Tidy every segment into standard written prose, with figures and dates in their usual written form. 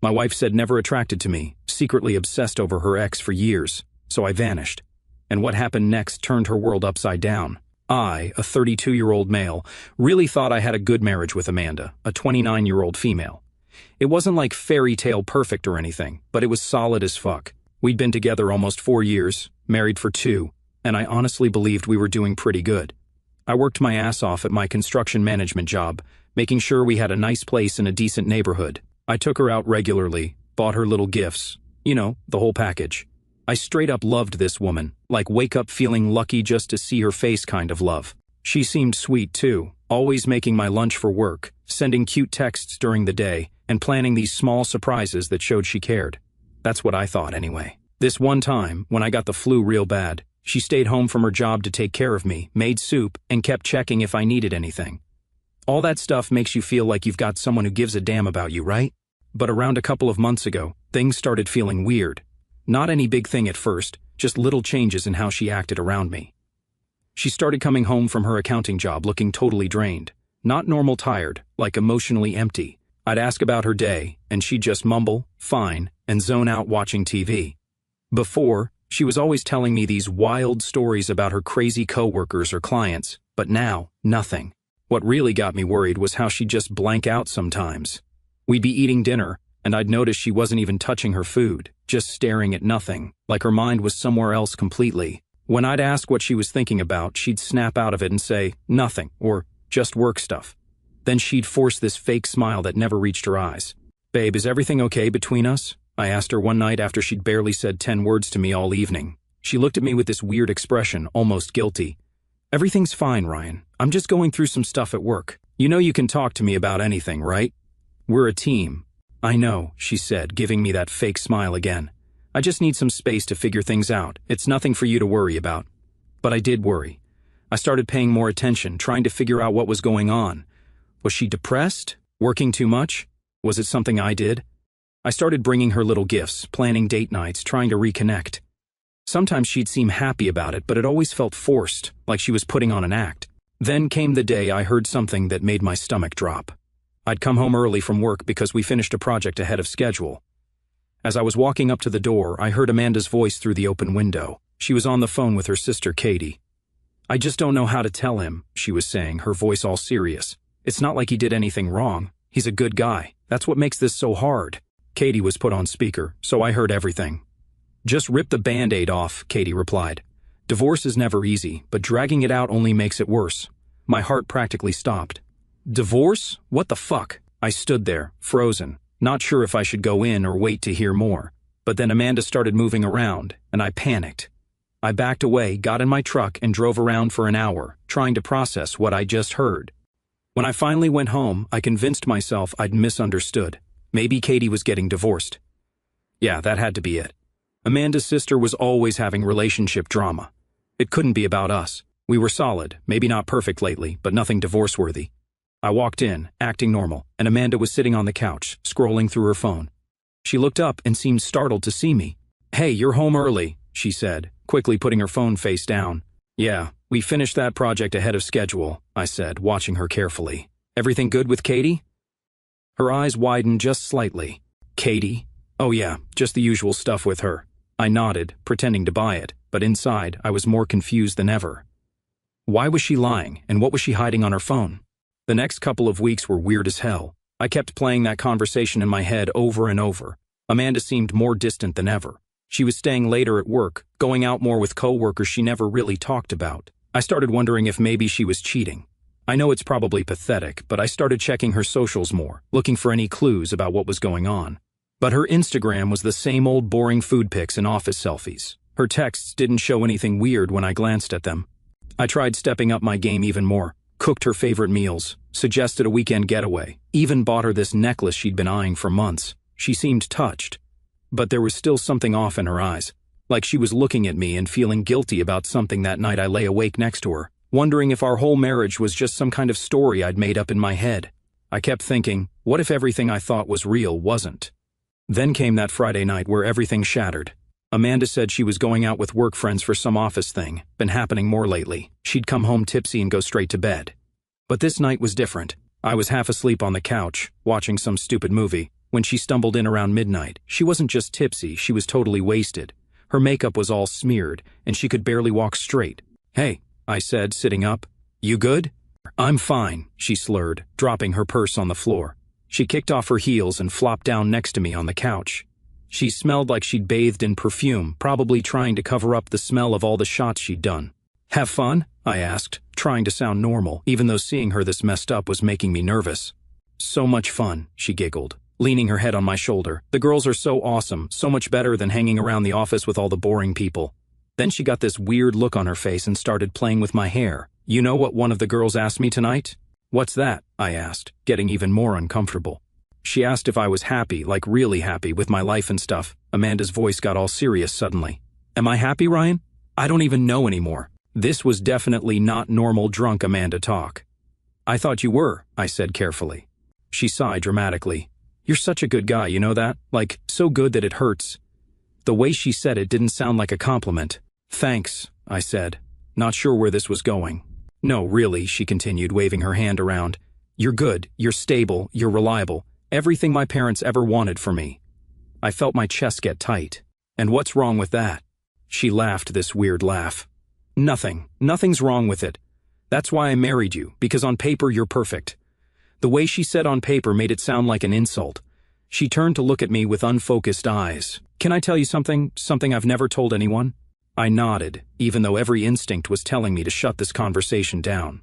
My wife said never attracted to me, secretly obsessed over her ex for years, so I vanished. And what happened next turned her world upside down. I, a 32-year-old male, really thought I had a good marriage with Amanda, a 29-year-old female. It wasn't like fairy tale perfect or anything, but it was solid as fuck. We'd been together almost 4 years, married for 2, and I honestly believed we were doing pretty good. I worked my ass off at my construction management job, making sure we had a nice place in a decent neighborhood. I took her out regularly, bought her little gifts, you know, the whole package. I straight up loved this woman, like wake up feeling lucky just to see her face kind of love. She seemed sweet too, always making my lunch for work, sending cute texts during the day, and planning these small surprises that showed she cared. That's what I thought anyway. This one time, when I got the flu real bad, she stayed home from her job to take care of me, made soup, and kept checking if I needed anything. All that stuff makes you feel like you've got someone who gives a damn about you, right? But around a couple of months ago, things started feeling weird. Not any big thing at first, just little changes in how she acted around me. She started coming home from her accounting job looking totally drained. Not normal tired, like emotionally empty. I'd ask about her day, and she'd just mumble, fine, and zone out watching TV. Before, she was always telling me these wild stories about her crazy coworkers or clients, but now, nothing. What really got me worried was how she'd just blank out sometimes. We'd be eating dinner, and I'd notice she wasn't even touching her food, just staring at nothing, like her mind was somewhere else completely. When I'd ask what she was thinking about, she'd snap out of it and say, nothing, or just work stuff. Then she'd force this fake smile that never reached her eyes. Babe, is everything okay between us? I asked her one night after she'd barely said 10 words to me all evening. She looked at me with this weird expression, almost guilty. Everything's fine, Ryan. I'm just going through some stuff at work. You know you can talk to me about anything, right? We're a team. I know, she said, giving me that fake smile again. I just need some space to figure things out. It's nothing for you to worry about. But I did worry. I started paying more attention, trying to figure out what was going on. Was she depressed? Working too much? Was it something I did? I started bringing her little gifts, planning date nights, trying to reconnect. Sometimes she'd seem happy about it, but it always felt forced, like she was putting on an act. Then came the day I heard something that made my stomach drop. I'd come home early from work because we finished a project ahead of schedule. As I was walking up to the door, I heard Amanda's voice through the open window. She was on the phone with her sister, Katie. I just don't know how to tell him, she was saying, her voice all serious. It's not like he did anything wrong. He's a good guy. That's what makes this so hard. Katie was put on speaker, so I heard everything. Just rip the Band-Aid off, Katie replied. Divorce is never easy, but dragging it out only makes it worse. My heart practically stopped. Divorce? What the fuck? I stood there, frozen, not sure if I should go in or wait to hear more. But then Amanda started moving around, and I panicked. I backed away, got in my truck, and drove around for an hour, trying to process what I just heard. When I finally went home, I convinced myself I'd misunderstood. Maybe Katie was getting divorced. Yeah, that had to be it. Amanda's sister was always having relationship drama. It couldn't be about us. We were solid, maybe not perfect lately, but nothing divorce-worthy. I walked in, acting normal, and Amanda was sitting on the couch, scrolling through her phone. She looked up and seemed startled to see me. Hey, you're home early, she said, quickly putting her phone face down. Yeah, we finished that project ahead of schedule, I said, watching her carefully. Everything good with Katie? Her eyes widened just slightly. Katie? Oh yeah, just the usual stuff with her. I nodded, pretending to buy it, but inside I was more confused than ever. Why was she lying, and what was she hiding on her phone? The next couple of weeks were weird as hell. I kept playing that conversation in my head over and over. Amanda seemed more distant than ever. She was staying later at work, going out more with coworkers she never really talked about. I started wondering if maybe she was cheating. I know it's probably pathetic, but I started checking her socials more, looking for any clues about what was going on. But her Instagram was the same old boring food pics and office selfies. Her texts didn't show anything weird when I glanced at them. I tried stepping up my game even more, cooked her favorite meals, suggested a weekend getaway, even bought her this necklace she'd been eyeing for months. She seemed touched. But there was still something off in her eyes, like she was looking at me and feeling guilty about something. That night I lay awake next to her, wondering if our whole marriage was just some kind of story I'd made up in my head. I kept thinking, what if everything I thought was real wasn't? Then came that Friday night where everything shattered. Amanda said she was going out with work friends for some office thing, been happening more lately. She'd come home tipsy and go straight to bed. But this night was different. I was half asleep on the couch, watching some stupid movie. When she stumbled in around midnight, she wasn't just tipsy, she was totally wasted. Her makeup was all smeared, and she could barely walk straight. "Hey," I said, sitting up. "You good?" "I'm fine," she slurred, dropping her purse on the floor. She kicked off her heels and flopped down next to me on the couch. She smelled like she'd bathed in perfume, probably trying to cover up the smell of all the shots she'd done. "Have fun?" I asked, trying to sound normal, even though seeing her this messed up was making me nervous. "So much fun," she giggled, leaning her head on my shoulder. "The girls are so awesome, so much better than hanging around the office with all the boring people." Then she got this weird look on her face and started playing with my hair. "You know what one of the girls asked me tonight?" "What's that?" I asked, getting even more uncomfortable. She asked if I was happy, like really happy, with my life and stuff. Amanda's voice got all serious suddenly. "Am I happy, Ryan? I don't even know anymore." This was definitely not normal drunk Amanda talk. "I thought you were," I said carefully. She sighed dramatically. "You're such a good guy, you know that? Like, so good that it hurts." The way she said it didn't sound like a compliment. "Thanks," I said, not sure where this was going. "No, really," she continued, waving her hand around. "You're good, you're stable, you're reliable. Everything my parents ever wanted for me." I felt my chest get tight. "And what's wrong with that?" She laughed this weird laugh. Nothing's wrong with it. That's why I married you, because on paper you're perfect." The way she said on paper made it sound like an insult. She turned to look at me with unfocused eyes. "Can I tell you something I've never told anyone?" I nodded, even though every instinct was telling me to shut this conversation down.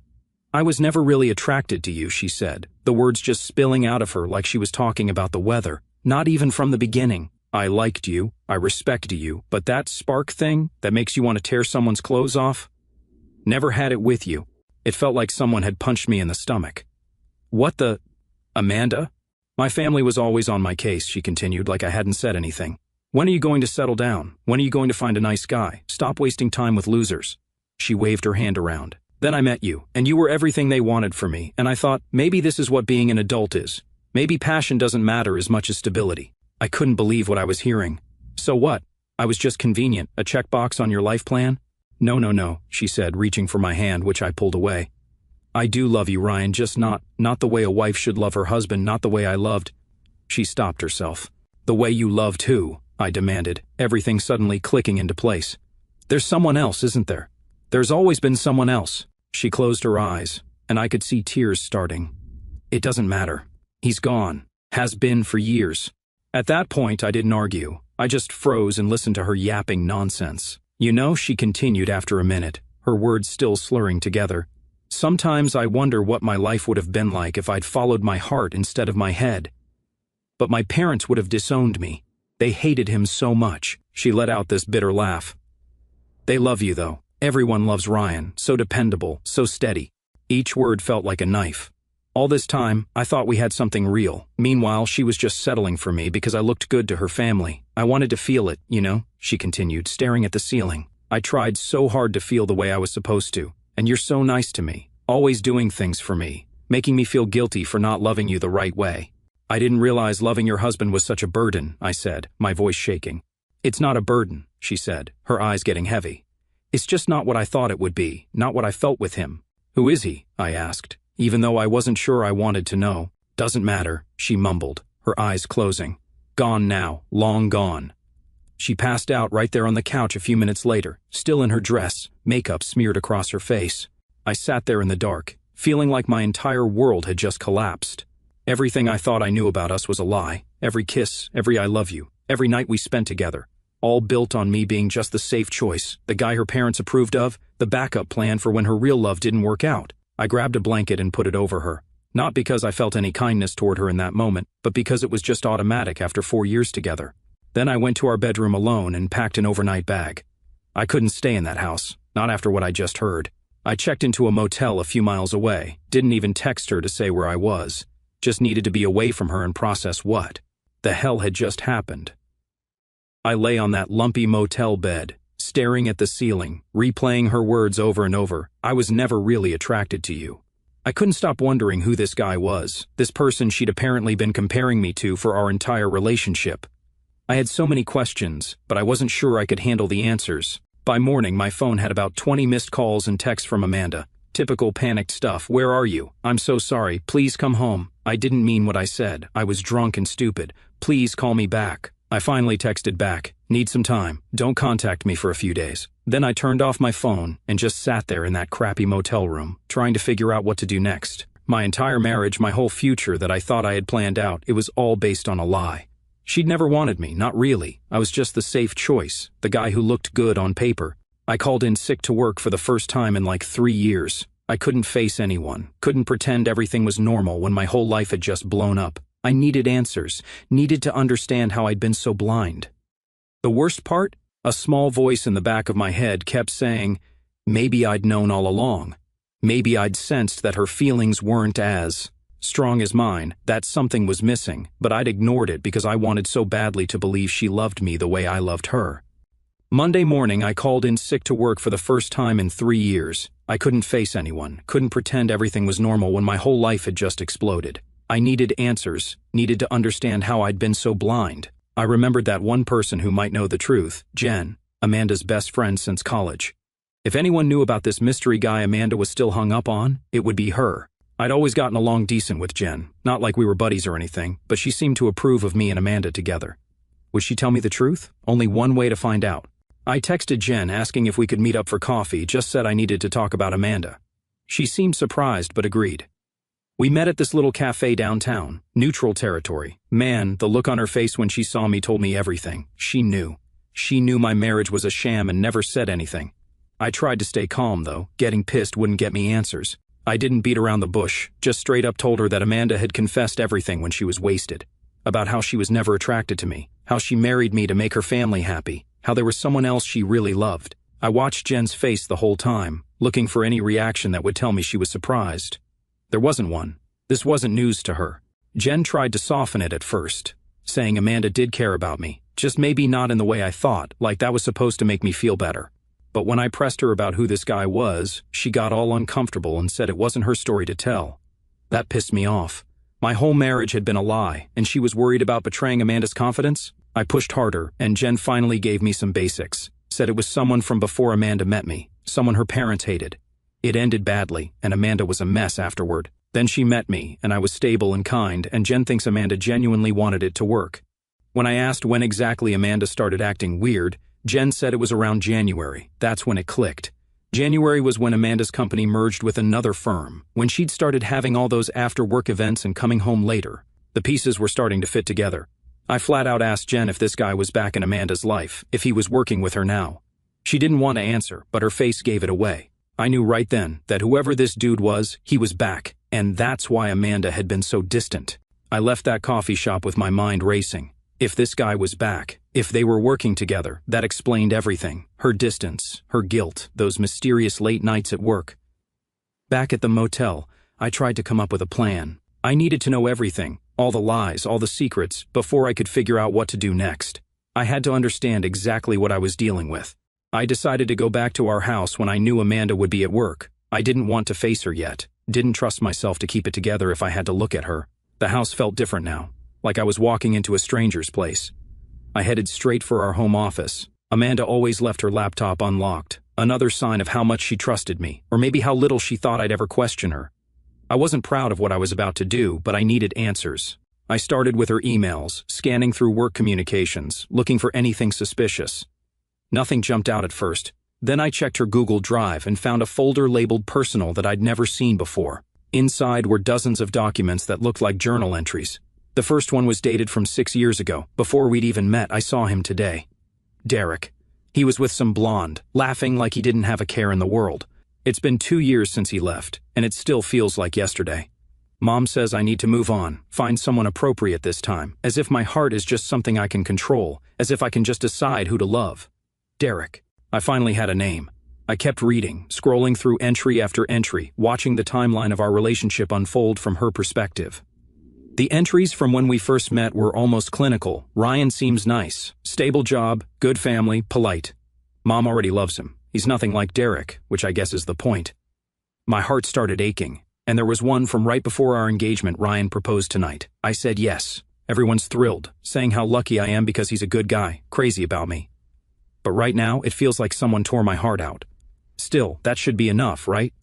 "I was never really attracted to you," she said, the words just spilling out of her like she was talking about the weather. "Not even from the beginning. I liked you, I respected you, but that spark thing that makes you want to tear someone's clothes off? Never had it with you. It felt like someone had punched me in the stomach." "What the... Amanda?" "My family was always on my case," she continued, like I hadn't said anything. "When are you going to settle down? When are you going to find a nice guy? Stop wasting time with losers." She waved her hand around. "Then I met you, and you were everything they wanted for me, and I thought, maybe this is what being an adult is. Maybe passion doesn't matter as much as stability." I couldn't believe what I was hearing. "So what? I was just convenient, a checkbox on your life plan?" No, she said, reaching for my hand, which I pulled away. "I do love you, Ryan, just not the way a wife should love her husband, not the way I loved." She stopped herself. "The way you loved who?" I demanded, everything suddenly clicking into place. "There's someone else, isn't there? There's always been someone else." She closed her eyes, and I could see tears starting. "It doesn't matter. He's gone. Has been for years." At that point, I didn't argue. I just froze and listened to her yapping nonsense. "You know," she continued after a minute, her words still slurring together, "sometimes I wonder what my life would have been like if I'd followed my heart instead of my head. But my parents would have disowned me. They hated him so much." She let out this bitter laugh. "They love you, though. Everyone loves Ryan, so dependable, so steady." Each word felt like a knife. All this time, I thought we had something real. Meanwhile, she was just settling for me because I looked good to her family. I wanted to feel it, you know, she continued, staring at the ceiling. "I tried so hard to feel the way I was supposed to, and you're so nice to me, always doing things for me, making me feel guilty for not loving you the right way." "I didn't realize loving your husband was such a burden," I said, my voice shaking. "It's not a burden," she said, her eyes getting heavy. "It's just not what I thought it would be, not what I felt with him." "Who is he?" I asked, even though I wasn't sure I wanted to know. "Doesn't matter," she mumbled, her eyes closing. "Gone now, long gone." She passed out right there on the couch a few minutes later, still in her dress, makeup smeared across her face. I sat there in the dark, feeling like my entire world had just collapsed. Everything I thought I knew about us was a lie. Every kiss, every I love you, every night we spent together. All built on me being just the safe choice, the guy her parents approved of, the backup plan for when her real love didn't work out. I grabbed a blanket and put it over her. Not because I felt any kindness toward her in that moment, but because it was just automatic after 4 years together. Then I went to our bedroom alone and packed an overnight bag. I couldn't stay in that house, not after what I just heard. I checked into a motel a few miles away, didn't even text her to say where I was. Just needed to be away from her and process what the hell had just happened. I lay on that lumpy motel bed, staring at the ceiling, replaying her words over and over. "I was never really attracted to you." I couldn't stop wondering who this guy was, this person she'd apparently been comparing me to for our entire relationship. I had so many questions, but I wasn't sure I could handle the answers. By morning, my phone had about 20 missed calls and texts from Amanda. Typical panicked stuff. Where are you? I'm so sorry. Please come home. I didn't mean what I said. I was drunk and stupid. Please call me back. I finally texted back. Need some time. Don't contact me for a few days. Then I turned off my phone and just sat there in that crappy motel room, trying to figure out what to do next. My entire marriage, my whole future that I thought I had planned out, it was all based on a lie. She'd never wanted me, not really. I was just the safe choice, the guy who looked good on paper. I called in sick to work for the first time in like 3 years. I couldn't face anyone, couldn't pretend everything was normal when my whole life had just blown up. I needed answers, needed to understand how I'd been so blind. The worst part? A small voice in the back of my head kept saying, maybe I'd known all along. Maybe I'd sensed that her feelings weren't as strong as mine, that something was missing, but I'd ignored it because I wanted so badly to believe she loved me the way I loved her. Monday morning, I called in sick to work for the first time in 3 years. I couldn't face anyone, couldn't pretend everything was normal when my whole life had just exploded. I needed answers, needed to understand how I'd been so blind. I remembered that one person who might know the truth, Jen, Amanda's best friend since college. If anyone knew about this mystery guy Amanda was still hung up on, it would be her. I'd always gotten along decent with Jen, not like we were buddies or anything, but she seemed to approve of me and Amanda together. Would she tell me the truth? Only one way to find out. I texted Jen asking if we could meet up for coffee, just said I needed to talk about Amanda. She seemed surprised but agreed. We met at this little cafe downtown, neutral territory. Man, the look on her face when she saw me told me everything. She knew. She knew my marriage was a sham and never said anything. I tried to stay calm though, getting pissed wouldn't get me answers. I didn't beat around the bush, just straight up told her that Amanda had confessed everything when she was wasted. About how she was never attracted to me, how she married me to make her family happy, how there was someone else she really loved. I watched Jen's face the whole time, looking for any reaction that would tell me she was surprised. There wasn't one. This wasn't news to her. Jen tried to soften it at first, saying Amanda did care about me, just maybe not in the way I thought, like that was supposed to make me feel better. But when I pressed her about who this guy was, she got all uncomfortable and said it wasn't her story to tell. That pissed me off. My whole marriage had been a lie, and she was worried about betraying Amanda's confidence. I pushed harder, and Jen finally gave me some basics. Said it was someone from before Amanda met me, someone her parents hated. It ended badly, and Amanda was a mess afterward. Then she met me, and I was stable and kind, and Jen thinks Amanda genuinely wanted it to work. When I asked when exactly Amanda started acting weird, Jen said it was around January. That's when it clicked. January was when Amanda's company merged with another firm, when she'd started having all those after-work events and coming home later. The pieces were starting to fit together. I flat out asked Jen if this guy was back in Amanda's life, if he was working with her now. She didn't want to answer, but her face gave it away. I knew right then that whoever this dude was, he was back, and that's why Amanda had been so distant. I left that coffee shop with my mind racing. If this guy was back, if they were working together, that explained everything. Her distance, her guilt, those mysterious late nights at work. Back at the motel, I tried to come up with a plan. I needed to know everything, all the lies, all the secrets, before I could figure out what to do next. I had to understand exactly what I was dealing with. I decided to go back to our house when I knew Amanda would be at work. I didn't want to face her yet, didn't trust myself to keep it together if I had to look at her. The house felt different now, like I was walking into a stranger's place. I headed straight for our home office. Amanda always left her laptop unlocked, another sign of how much she trusted me, or maybe how little she thought I'd ever question her. I wasn't proud of what I was about to do, but I needed answers. I started with her emails, scanning through work communications, looking for anything suspicious. Nothing jumped out at first. Then I checked her Google Drive and found a folder labeled personal that I'd never seen before. Inside were dozens of documents that looked like journal entries. The first one was dated from 6 years ago. Before we'd even met, I saw him today. Derek. He was with some blonde, laughing like he didn't have a care in the world. It's been 2 years since he left, and it still feels like yesterday. Mom says I need to move on, find someone appropriate this time, as if my heart is just something I can control, as if I can just decide who to love. Derek. I finally had a name. I kept reading, scrolling through entry after entry, watching the timeline of our relationship unfold from her perspective. The entries from when we first met were almost clinical. Ryan seems nice, stable job, good family, polite. Mom already loves him. He's nothing like Derek, which I guess is the point. My heart started aching, and there was one from right before our engagement. Ryan proposed tonight. I said yes. Everyone's thrilled, saying how lucky I am because he's a good guy, crazy about me. But right now, it feels like someone tore my heart out. Still, that should be enough, right?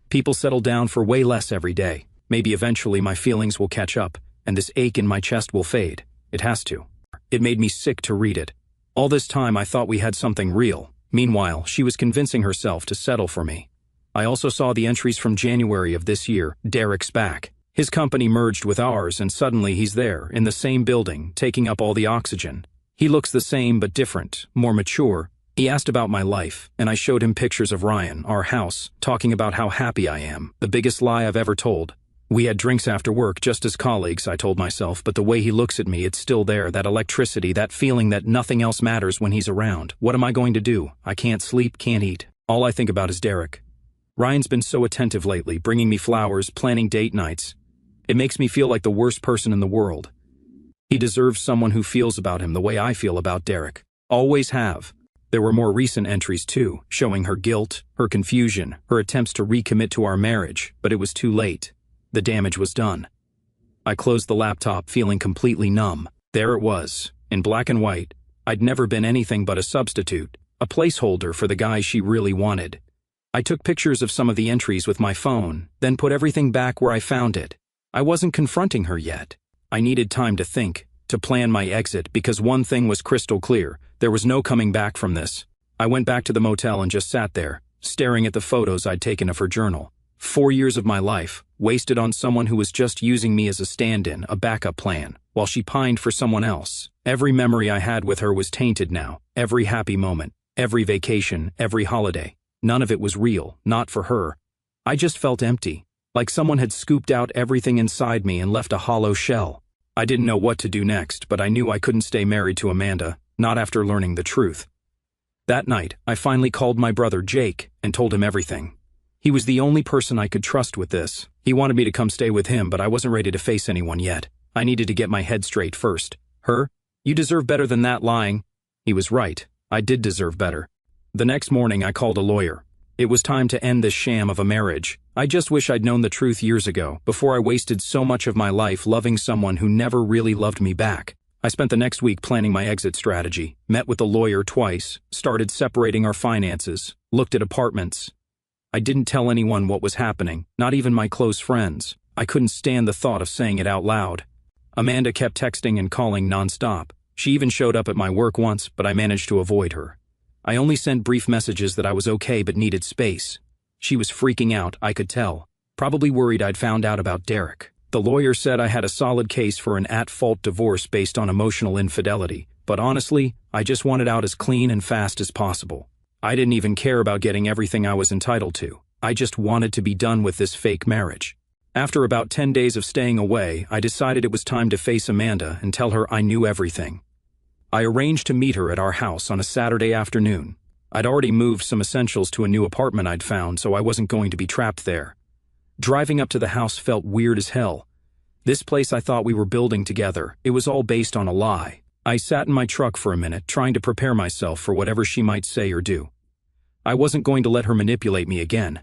People settle down for way less every day. Maybe eventually my feelings will catch up, and this ache in my chest will fade. It has to. It made me sick to read it. All this time I thought we had something real. Meanwhile, she was convincing herself to settle for me. I also saw the entries from January of this year. Derek's back. His company merged with ours, and suddenly he's there, in the same building, taking up all the oxygen. He looks the same but different, more mature. He asked about my life, and I showed him pictures of Ryan, our house, talking about how happy I am, the biggest lie I've ever told. We had drinks after work, just as colleagues, I told myself, but the way he looks at me, it's still there, that electricity, that feeling that nothing else matters when he's around. What am I going to do? I can't sleep, can't eat. All I think about is Derek. Ryan's been so attentive lately, bringing me flowers, planning date nights. It makes me feel like the worst person in the world. He deserves someone who feels about him the way I feel about Derek. Always have. There were more recent entries too, showing her guilt, her confusion, her attempts to recommit to our marriage, but it was too late. The damage was done. I closed the laptop, feeling completely numb. There it was, in black and white. I'd never been anything but a substitute, a placeholder for the guy she really wanted. I took pictures of some of the entries with my phone, then put everything back where I found it. I wasn't confronting her yet. I needed time to think, to plan my exit, because one thing was crystal clear. There was no coming back from this. I went back to the motel and just sat there, staring at the photos I'd taken of her journal. 4 years of my life, wasted on someone who was just using me as a stand-in, a backup plan, while she pined for someone else. Every memory I had with her was tainted now, every happy moment, every vacation, every holiday. None of it was real, not for her. I just felt empty, like someone had scooped out everything inside me and left a hollow shell. I didn't know what to do next, but I knew I couldn't stay married to Amanda, not after learning the truth. That night, I finally called my brother Jake and told him everything. He was the only person I could trust with this. He wanted me to come stay with him, but I wasn't ready to face anyone yet. I needed to get my head straight first. Her? You deserve better than that, lying. He was right. I did deserve better. The next morning, I called a lawyer. It was time to end this sham of a marriage. I just wish I'd known the truth years ago, before I wasted so much of my life loving someone who never really loved me back. I spent the next week planning my exit strategy, met with the lawyer twice, started separating our finances, looked at apartments. I didn't tell anyone what was happening, not even my close friends. I couldn't stand the thought of saying it out loud. Amanda kept texting and calling nonstop. She even showed up at my work once, but I managed to avoid her. I only sent brief messages that I was okay but needed space. She was freaking out, I could tell. Probably worried I'd found out about Derek. The lawyer said I had a solid case for an at-fault divorce based on emotional infidelity, but honestly, I just wanted out as clean and fast as possible. I didn't even care about getting everything I was entitled to. I just wanted to be done with this fake marriage. After about 10 days of staying away, I decided it was time to face Amanda and tell her I knew everything. I arranged to meet her at our house on a Saturday afternoon. I'd already moved some essentials to a new apartment I'd found, so I wasn't going to be trapped there. Driving up to the house felt weird as hell. This place I thought we were building together, it was all based on a lie. I sat in my truck for a minute, trying to prepare myself for whatever she might say or do. I wasn't going to let her manipulate me again.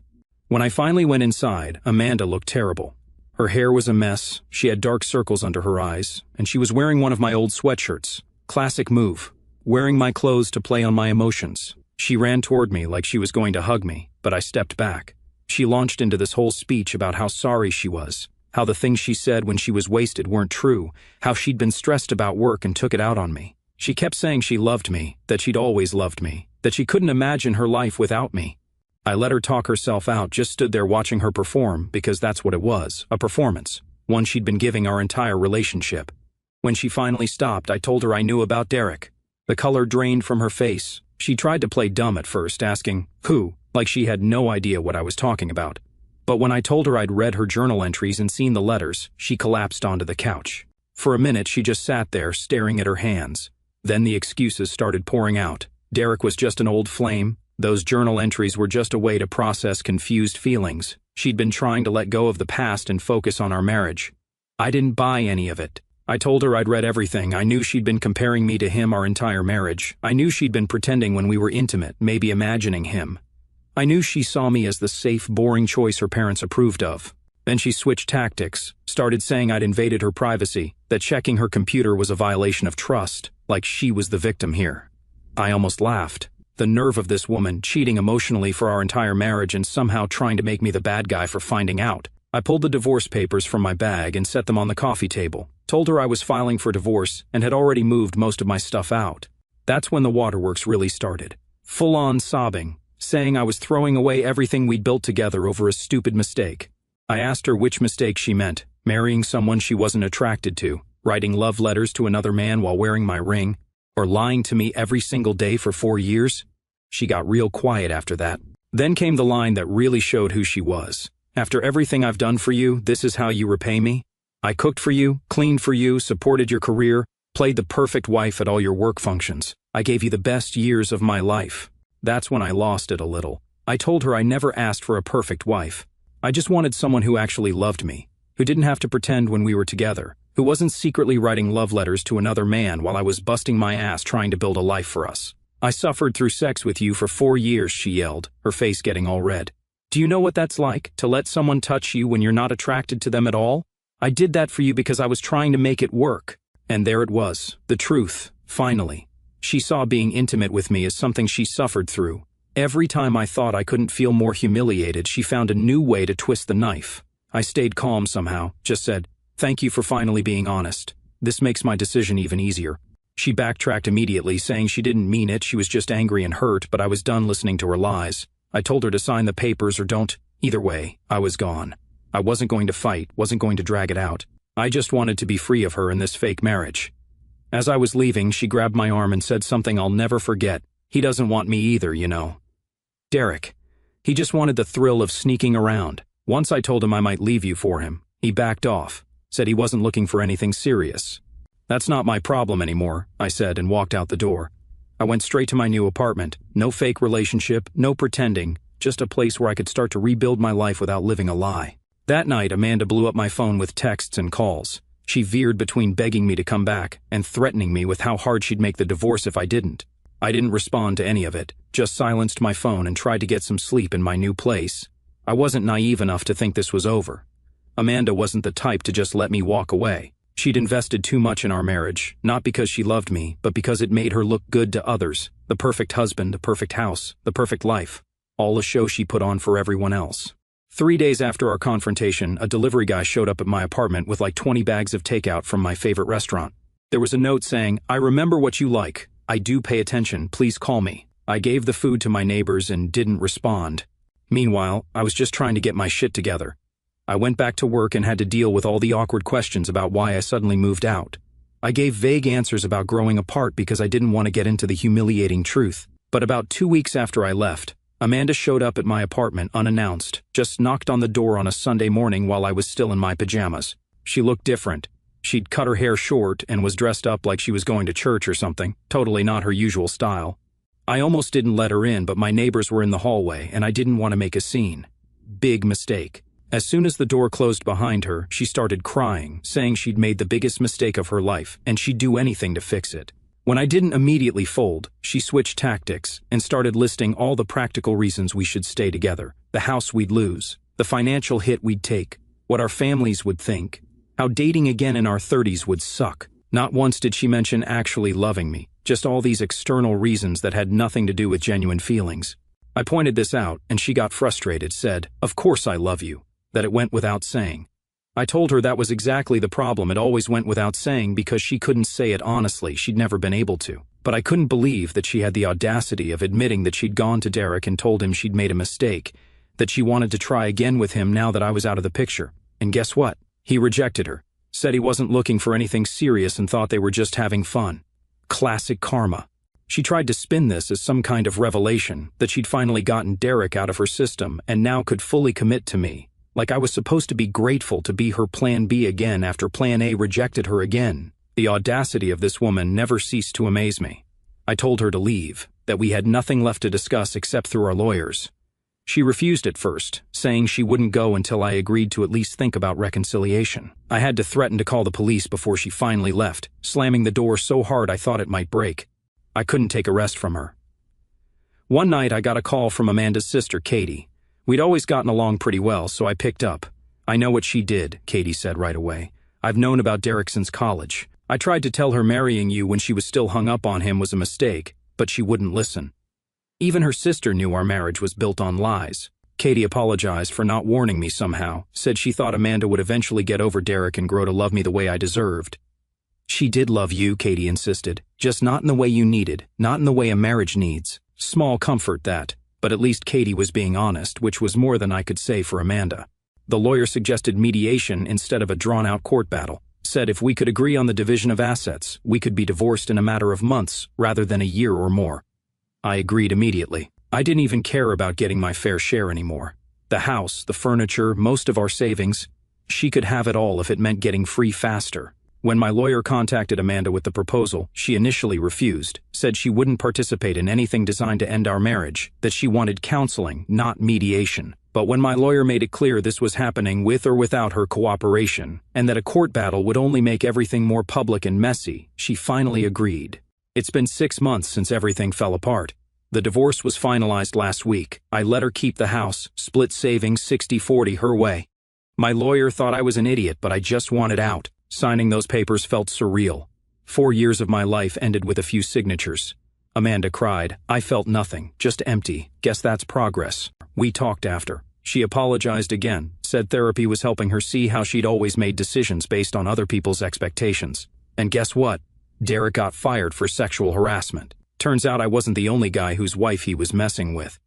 When I finally went inside, Amanda looked terrible. Her hair was a mess, she had dark circles under her eyes, and she was wearing one of my old sweatshirts. Classic move. Wearing my clothes to play on my emotions. She ran toward me like she was going to hug me, but I stepped back. She launched into this whole speech about how sorry she was, how the things she said when she was wasted weren't true, how she'd been stressed about work and took it out on me. She kept saying she loved me, that she'd always loved me, that she couldn't imagine her life without me. I let her talk herself out, just stood there watching her perform, because that's what it was, a performance, one she'd been giving our entire relationship. When she finally stopped, I told her I knew about Derek. The color drained from her face. She tried to play dumb at first, asking, who, like she had no idea what I was talking about. But when I told her I'd read her journal entries and seen the letters, she collapsed onto the couch. For a minute, she just sat there, staring at her hands. Then the excuses started pouring out. Derek was just an old flame. Those journal entries were just a way to process confused feelings. She'd been trying to let go of the past and focus on our marriage. I didn't buy any of it. I told her I'd read everything. I knew she'd been comparing me to him our entire marriage. I knew she'd been pretending when we were intimate, maybe imagining him. I knew she saw me as the safe, boring choice her parents approved of. Then she switched tactics, started saying I'd invaded her privacy, that checking her computer was a violation of trust, like she was the victim here. I almost laughed. The nerve of this woman, cheating emotionally for our entire marriage and somehow trying to make me the bad guy for finding out. I pulled the divorce papers from my bag and set them on the coffee table, told her I was filing for divorce and had already moved most of my stuff out. That's when the waterworks really started. Full-on sobbing, saying I was throwing away everything we'd built together over a stupid mistake. I asked her which mistake she meant, marrying someone she wasn't attracted to, writing love letters to another man while wearing my ring, or lying to me every single day for 4 years. She got real quiet after that. Then came the line that really showed who she was. After everything I've done for you, this is how you repay me? I cooked for you, cleaned for you, supported your career, played the perfect wife at all your work functions. I gave you the best years of my life. That's when I lost it a little. I told her I never asked for a perfect wife. I just wanted someone who actually loved me, who didn't have to pretend when we were together, who wasn't secretly writing love letters to another man while I was busting my ass trying to build a life for us. I suffered through sex with you for 4 years, she yelled, her face getting all red. Do you know what that's like, to let someone touch you when you're not attracted to them at all? I did that for you because I was trying to make it work. And there it was, the truth, finally. She saw being intimate with me as something she suffered through. Every time I thought I couldn't feel more humiliated, she found a new way to twist the knife. I stayed calm somehow, just said, "Thank you for finally being honest. This makes my decision even easier." She backtracked immediately, saying she didn't mean it, she was just angry and hurt, but I was done listening to her lies. I told her to sign the papers or don't. Either way, I was gone. I wasn't going to fight, wasn't going to drag it out. I just wanted to be free of her in this fake marriage. As I was leaving, she grabbed my arm and said something I'll never forget. "He doesn't want me either, you know. Derek. He just wanted the thrill of sneaking around. Once I told him I might leave you for him. He backed off, said he wasn't looking for anything serious." "That's not my problem anymore," I said and walked out the door. I went straight to my new apartment. No fake relationship, no pretending, just a place where I could start to rebuild my life without living a lie. That night, Amanda blew up my phone with texts and calls. She veered between begging me to come back and threatening me with how hard she'd make the divorce if I didn't. I didn't respond to any of it, just silenced my phone and tried to get some sleep in my new place. I wasn't naive enough to think this was over. Amanda wasn't the type to just let me walk away. She'd invested too much in our marriage, not because she loved me, but because it made her look good to others. The perfect husband, the perfect house, the perfect life. All a show she put on for everyone else. 3 days after our confrontation, a delivery guy showed up at my apartment with like 20 bags of takeout from my favorite restaurant. There was a note saying, "I remember what you like. I do pay attention. Please call me." I gave the food to my neighbors and didn't respond. Meanwhile, I was just trying to get my shit together. I went back to work and had to deal with all the awkward questions about why I suddenly moved out. I gave vague answers about growing apart because I didn't want to get into the humiliating truth. But about 2 weeks after I left, Amanda showed up at my apartment unannounced, just knocked on the door on a Sunday morning while I was still in my pajamas. She looked different. She'd cut her hair short and was dressed up like she was going to church or something, totally not her usual style. I almost didn't let her in, but my neighbors were in the hallway and I didn't want to make a scene. Big mistake. As soon as the door closed behind her, she started crying, saying she'd made the biggest mistake of her life and she'd do anything to fix it. When I didn't immediately fold, she switched tactics and started listing all the practical reasons we should stay together, the house we'd lose, the financial hit we'd take, what our families would think, how dating again in our 30s would suck. Not once did she mention actually loving me, just all these external reasons that had nothing to do with genuine feelings. I pointed this out and she got frustrated, said, "Of course I love you," that it went without saying. I told her that was exactly the problem, it always went without saying because she couldn't say it honestly, she'd never been able to. But I couldn't believe that she had the audacity of admitting that she'd gone to Derek and told him she'd made a mistake, that she wanted to try again with him now that I was out of the picture. And guess what? He rejected her, said he wasn't looking for anything serious and thought they were just having fun. Classic karma. She tried to spin this as some kind of revelation, that she'd finally gotten Derek out of her system and now could fully commit to me. Like I was supposed to be grateful to be her plan B again after plan A rejected her again. The audacity of this woman never ceased to amaze me. I told her to leave, that we had nothing left to discuss except through our lawyers. She refused at first, saying she wouldn't go until I agreed to at least think about reconciliation. I had to threaten to call the police before she finally left, slamming the door so hard I thought it might break. I couldn't take a rest from her. One night I got a call from Amanda's sister, Katie. We'd always gotten along pretty well, so I picked up. "I know what she did," Katie said right away. "I've known about Derek since college. I tried to tell her marrying you when she was still hung up on him was a mistake, but she wouldn't listen." Even her sister knew our marriage was built on lies. Katie apologized for not warning me somehow, said she thought Amanda would eventually get over Derek and grow to love me the way I deserved. She did love you, Katie insisted, just not in the way you needed, not in the way a marriage needs. Small comfort that, but at least Katie was being honest, which was more than I could say for Amanda. The lawyer suggested mediation instead of a drawn-out court battle, said if we could agree on the division of assets, we could be divorced in a matter of months rather than a year or more. I agreed immediately. I didn't even care about getting my fair share anymore. The house, the furniture, most of our savings. She could have it all if it meant getting free faster. When my lawyer contacted Amanda with the proposal, she initially refused, said she wouldn't participate in anything designed to end our marriage, that she wanted counseling, not mediation. But when my lawyer made it clear this was happening with or without her cooperation, and that a court battle would only make everything more public and messy, she finally agreed. It's been 6 months since everything fell apart. The divorce was finalized last week. I let her keep the house, split savings 60-40 her way. My lawyer thought I was an idiot, but I just wanted out. Signing those papers felt surreal. 4 years of my life ended with a few signatures. Amanda cried. I felt nothing, just empty. Guess that's progress. We talked after. She apologized again, said therapy was helping her see how she'd always made decisions based on other people's expectations. And guess what? Derek got fired for sexual harassment. Turns out I wasn't the only guy whose wife he was messing with.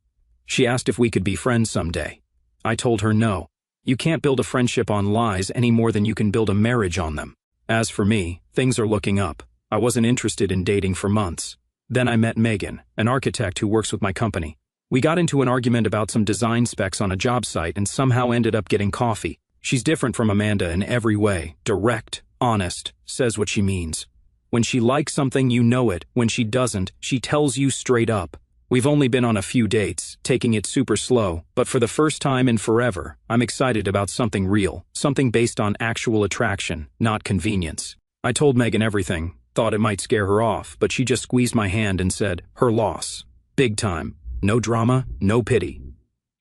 She asked if we could be friends someday. I told her no. You can't build a friendship on lies any more than you can build a marriage on them. As for me, things are looking up. I wasn't interested in dating for months. Then I met Megan, an architect who works with my company. We got into an argument about some design specs on a job site and somehow ended up getting coffee. She's different from Amanda in every way. Direct, honest, says what she means. When she likes something, you know it. When she doesn't, she tells you straight up. We've only been on a few dates, taking it super slow, but for the first time in forever, I'm excited about something real, something based on actual attraction, not convenience. I told Megan everything, thought it might scare her off, but she just squeezed my hand and said, her loss. Big time. No drama, no pity.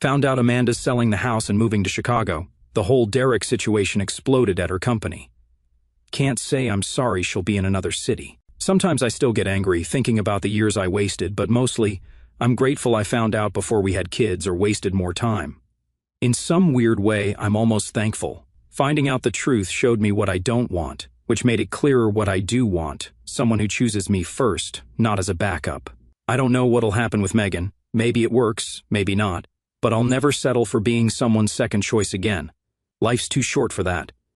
Found out Amanda's selling the house and moving to Chicago. The whole Derek situation exploded at her company. Can't say I'm sorry she'll be in another city. Sometimes I still get angry thinking about the years I wasted, but mostly, I'm grateful I found out before we had kids or wasted more time. In some weird way, I'm almost thankful. Finding out the truth showed me what I don't want, which made it clearer what I do want, someone who chooses me first, not as a backup. I don't know what'll happen with Megan. Maybe it works, maybe not, but I'll never settle for being someone's second choice again. Life's too short for that.